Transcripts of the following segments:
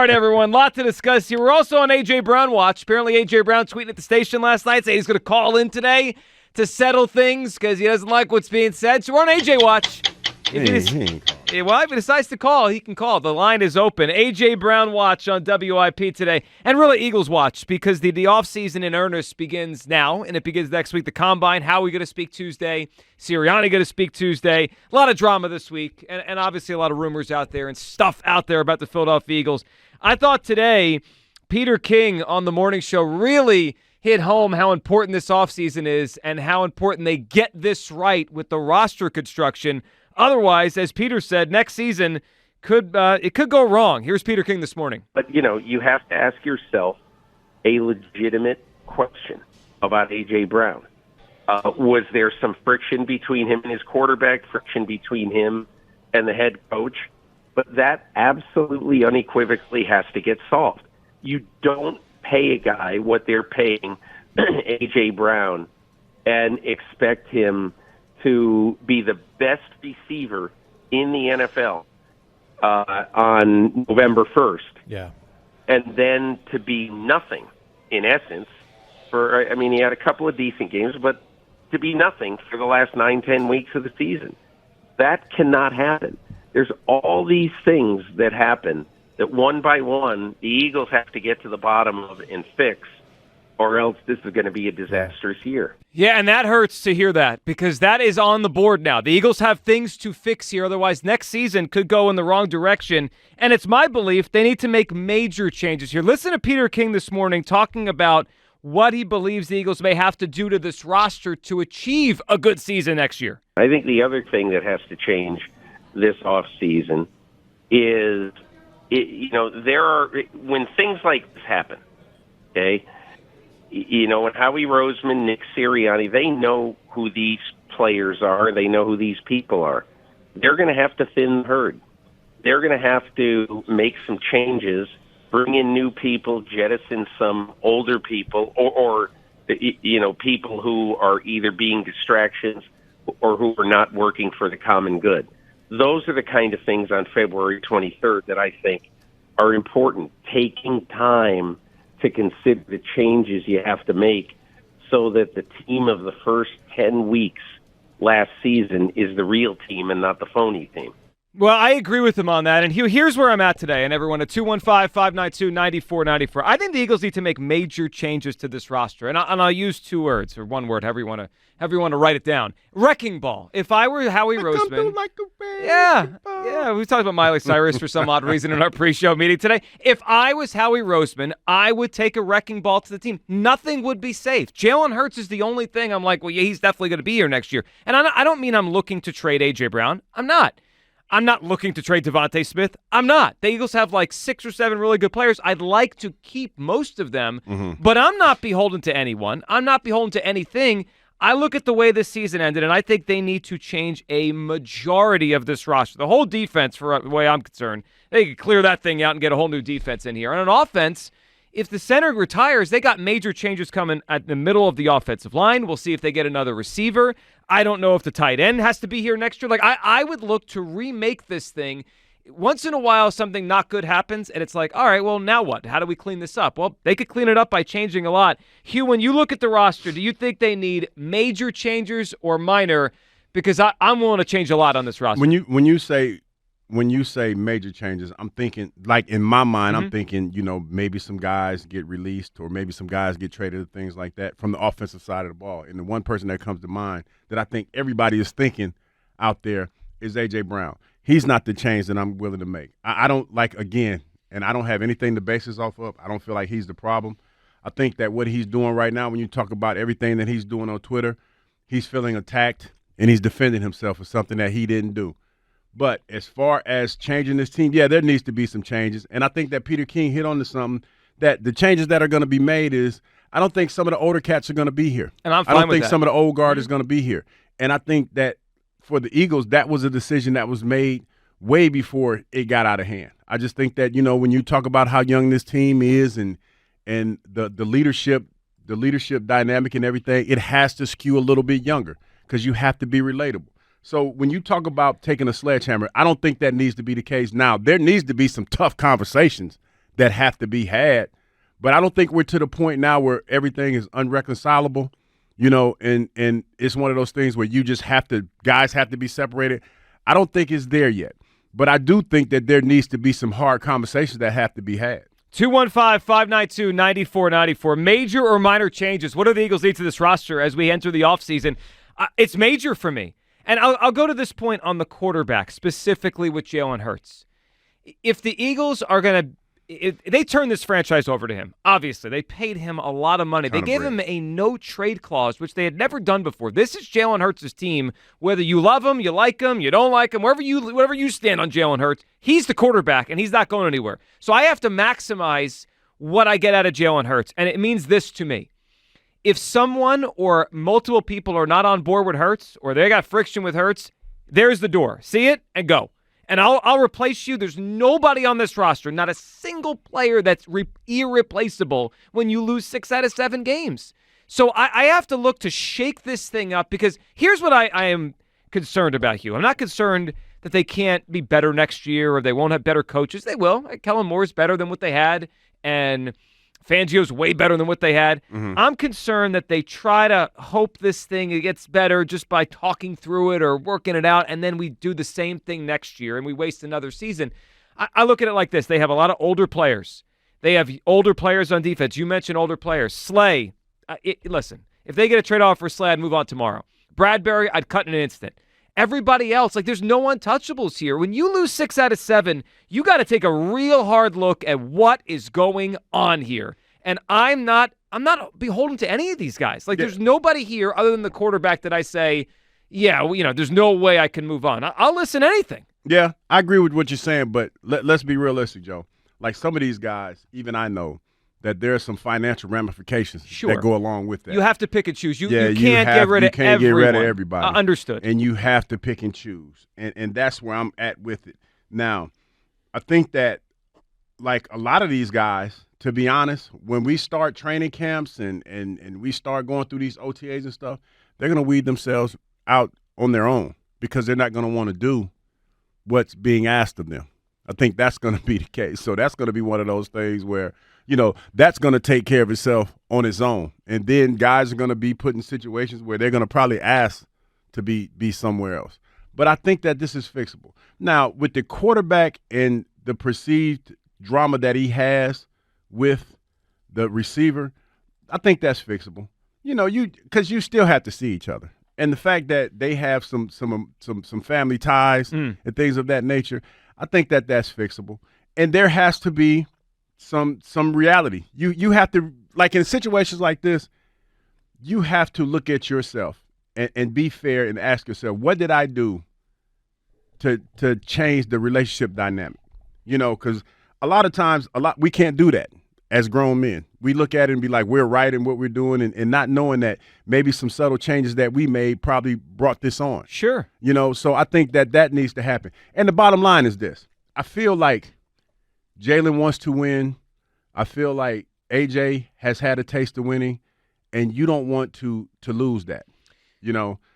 right, everyone. Lot to discuss here. We're also on A.J. Brown watch. Apparently, A.J. Brown tweeting at the station last night saying he's going to call in today to settle things because he doesn't like what's being said. So we're on A.J. watch. If he decides to call, he can call. The line is open. A.J. Brown watch on WIP today. And really Eagles watch because the offseason in earnest begins now, and it begins next week. The Combine, Howie going to speak Tuesday, Sirianni going to speak Tuesday. A lot of drama this week, and obviously a lot of rumors out there and stuff out there about the Philadelphia Eagles. I thought today Peter King on the morning show really hit home how important this offseason is and how important they get this right with the roster construction. Otherwise, as Peter said, next season could go wrong. Here's Peter King this morning. But, you have to ask yourself a legitimate question about A.J. Brown. Was there some friction between him and his quarterback, friction between him and the head coach? But that absolutely unequivocally has to get solved. You don't pay a guy what they're paying A.J. Brown and expect him to be the best receiver in the NFL on November 1st. Yeah. And then to be nothing, in essence, he had a couple of decent games, but to be nothing for the last 9-10 weeks of the season. That cannot happen. There's all these things that happen that one by one the Eagles have to get to the bottom of and fix, or else this is going to be a disastrous year. Yeah, and that hurts to hear that because that is on the board now. The Eagles have things to fix here. Otherwise, next season could go in the wrong direction. And it's my belief they need to make major changes here. Listen to Peter King this morning talking about what he believes the Eagles may have to do to this roster to achieve a good season next year. I think the other thing that has to change this offseason is, when things like this happen, okay, when Howie Roseman, Nick Sirianni, they know who these players are. They know who these people are. They're going to have to thin the herd. They're going to have to make some changes, bring in new people, jettison some older people, or people who are either being distractions or who are not working for the common good. Those are the kind of things on February 23rd that I think are important. Taking time to consider the changes you have to make so that the team of the first 10 weeks last season is the real team and not the phony team. Well, I agree with him on that, and here's where I'm at today, and everyone at 215-592-9494. I think the Eagles need to make major changes to this roster, and I'll use two words, or one word, however you want to write it down. Wrecking ball. If I were Howie Roseman, we talked about Miley Cyrus for some odd reason in our pre-show meeting today. If I was Howie Roseman, I would take a wrecking ball to the team. Nothing would be safe. Jalen Hurts is the only thing I'm like, well, yeah, he's definitely going to be here next year. And I don't mean I'm looking to trade A.J. Brown. I'm not looking to trade Devontae Smith. I'm not. The Eagles have like 6 or 7 really good players. I'd like to keep most of them, but I'm not beholden to anyone. I'm not beholden to anything. I look at the way this season ended, and I think they need to change a majority of this roster. The whole defense, for the way I'm concerned, they could clear that thing out and get a whole new defense in here. And on offense, if the center retires, they got major changes coming at the middle of the offensive line. We'll see if they get another receiver. I don't know if the tight end has to be here next year. Like I would look to remake this thing. Once in a while, something not good happens, and it's like, all right, well, now what? How do we clean this up? Well, they could clean it up by changing a lot. Hugh, when you look at the roster, do you think they need major changes or minor? Because I'm willing to change a lot on this roster. When you say major changes, I'm thinking, like in my mind, I'm thinking, maybe some guys get released or maybe some guys get traded and things like that from the offensive side of the ball. And the one person that comes to mind that I think everybody is thinking out there is A.J. Brown. He's not the change that I'm willing to make. I don't and I don't have anything to base this off of. I don't feel like he's the problem. I think that what he's doing right now, when you talk about everything that he's doing on Twitter, he's feeling attacked and he's defending himself for something that he didn't do. But as far as changing this team, there needs to be some changes. And I think that Peter King hit on to something, that the changes that are going to be made is I don't think some of the older cats are going to be here. And I'm fine I don't with think that. some of the old guard is going to be here. And I think that for the Eagles, that was a decision that was made way before it got out of hand. I just think that, when you talk about how young this team is and the leadership dynamic and everything, it has to skew a little bit younger because you have to be relatable. So when you talk about taking a sledgehammer, I don't think that needs to be the case. Now, there needs to be some tough conversations that have to be had. But I don't think we're to the point now where everything is unreconcilable, and it's one of those things where you just guys have to be separated. I don't think it's there yet. But I do think that there needs to be some hard conversations that have to be had. 215-592-9494. Major or minor changes? What do the Eagles need to this roster as we enter the offseason? It's major for me. And I'll go to this point on the quarterback, specifically with Jalen Hurts. If the Eagles are going to they turn this franchise over to him. Obviously, they paid him a lot of money. They gave him a no-trade clause, which they had never done before. This is Jalen Hurts' team. Whether you love him, you like him, you don't like him, wherever you stand on Jalen Hurts, he's the quarterback, and he's not going anywhere. So I have to maximize what I get out of Jalen Hurts, and it means this to me. If someone or multiple people are not on board with Hurts, or they got friction with Hurts, there's the door. See it and go. And I'll replace you. There's nobody on this roster, not a single player that's irreplaceable when you lose 6 out of 7 games. So I have to look to shake this thing up, because here's what I am concerned about, Hugh. I'm not concerned that they can't be better next year or they won't have better coaches. They will. Kellen Moore's better than what they had, and Fangio's way better than what they had. Mm-hmm. I'm concerned that they try to hope this thing gets better just by talking through it or working it out, and then we do the same thing next year and we waste another season. I look at it like this. They have a lot of older players. They have older players on defense. You mentioned older players. Slay. Listen, if they get a trade offer for Slay, I'd move on tomorrow. Bradbury, I'd cut in an instant. Everybody else, there's no untouchables here. When you lose 6 out of 7, you got to take a real hard look at what is going on here. And I'm not beholden to any of these guys. There's nobody here other than the quarterback that I say, there's no way I can move on. I'll listen to anything. Yeah, I agree with what you're saying, but let's be realistic, Joe. Some of these guys, even I know that there are some financial ramifications that go along with that. You have to pick and choose. You can't get rid of everybody. Understood. And you have to pick and choose. And that's where I'm at with it. Now, I think that, a lot of these guys, to be honest, when we start training camps and we start going through these OTAs and stuff, they're going to weed themselves out on their own because they're not going to want to do what's being asked of them. I think that's going to be the case. So that's going to be one of those things where, that's going to take care of itself on its own. And then guys are going to be put in situations where they're going to probably ask to be somewhere else. But I think that this is fixable. Now, with the quarterback and the perceived drama that he has with the receiver, I think that's fixable. Because you still have to see each other. And the fact that they have some family ties and things of that nature, I think that that's fixable. And there has to be some reality. You have to, in situations like this, you have to look at yourself and be fair and ask yourself, what did I do to change the relationship dynamic? Because a lot of times, we can't do that as grown men. We look at it and be like, we're right in what we're doing, and not knowing that maybe some subtle changes that we made probably brought this on. Sure. So I think that needs to happen. And the bottom line is this. I feel like Jalen wants to win. I feel like AJ has had a taste of winning, and you don't want to lose that,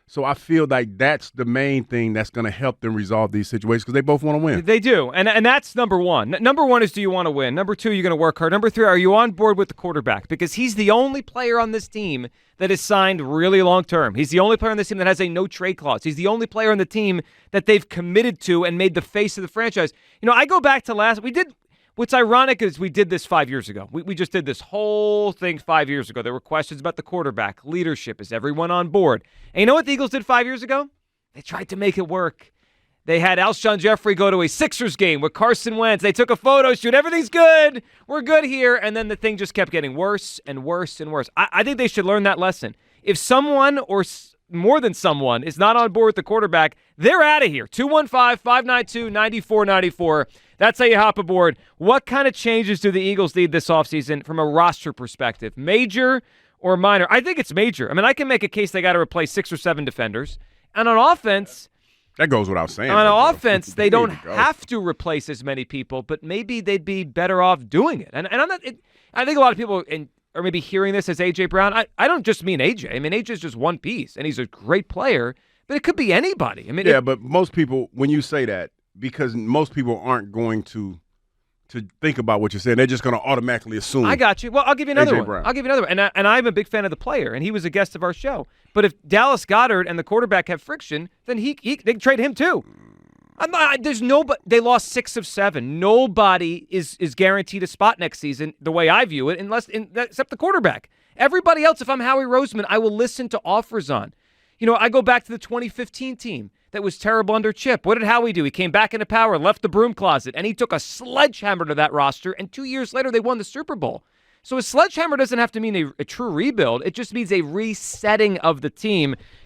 So I feel like that's the main thing that's going to help them resolve these situations, because they both want to win. They do, and that's number one. Number one is, do you want to win? Number two, you're going to work hard. Number three, are you on board with the quarterback? Because he's the only player on this team that is signed really long-term. He's the only player on this team that has a no-trade clause. He's the only player on the team that they've committed to and made the face of the franchise. I go back to what's ironic is we did this 5 years ago. We just did this whole thing 5 years ago. There were questions about the quarterback, leadership. Is everyone on board? And you know what the Eagles did 5 years ago? They tried to make it work. They had Alshon Jeffrey go to a Sixers game with Carson Wentz. They took a photo shoot. Everything's good. We're good here. And then the thing just kept getting worse and worse and worse. I think they should learn that lesson. If someone or more than someone is not on board with the quarterback, they're out of here. 215-592-9494. That's how you hop aboard. What kind of changes do the Eagles need this offseason from a roster perspective? Major or minor? I think it's major. I can make a case they got to replace 6 or 7 defenders. And on offense, that goes without saying. On offense, they don't have to replace as many people, but maybe they'd be better off doing it. And I'm not. I think a lot of people are maybe hearing this as A.J. Brown. I don't just mean A.J. A.J.'s just one piece, and he's a great player, but it could be anybody. But most people, when you say that, because most people aren't going to to think about what you're saying. They're just going to automatically assume. I got you. Well, I'll give you another A.J. one. Brown. I'll give you another one. And I'm a big fan of the player, and he was a guest of our show. But if Dallas Goedert and the quarterback have friction, then they can trade him too. They lost 6 of 7. Nobody is guaranteed a spot next season, the way I view it, except the quarterback. Everybody else, if I'm Howie Roseman, I will listen to offers on. I go back to the 2015 team that was terrible under Chip. What did Howie do? He came back into power, left the broom closet, and he took a sledgehammer to that roster, and 2 years later they won the Super Bowl. So a sledgehammer doesn't have to mean a true rebuild. It just means a resetting of the team.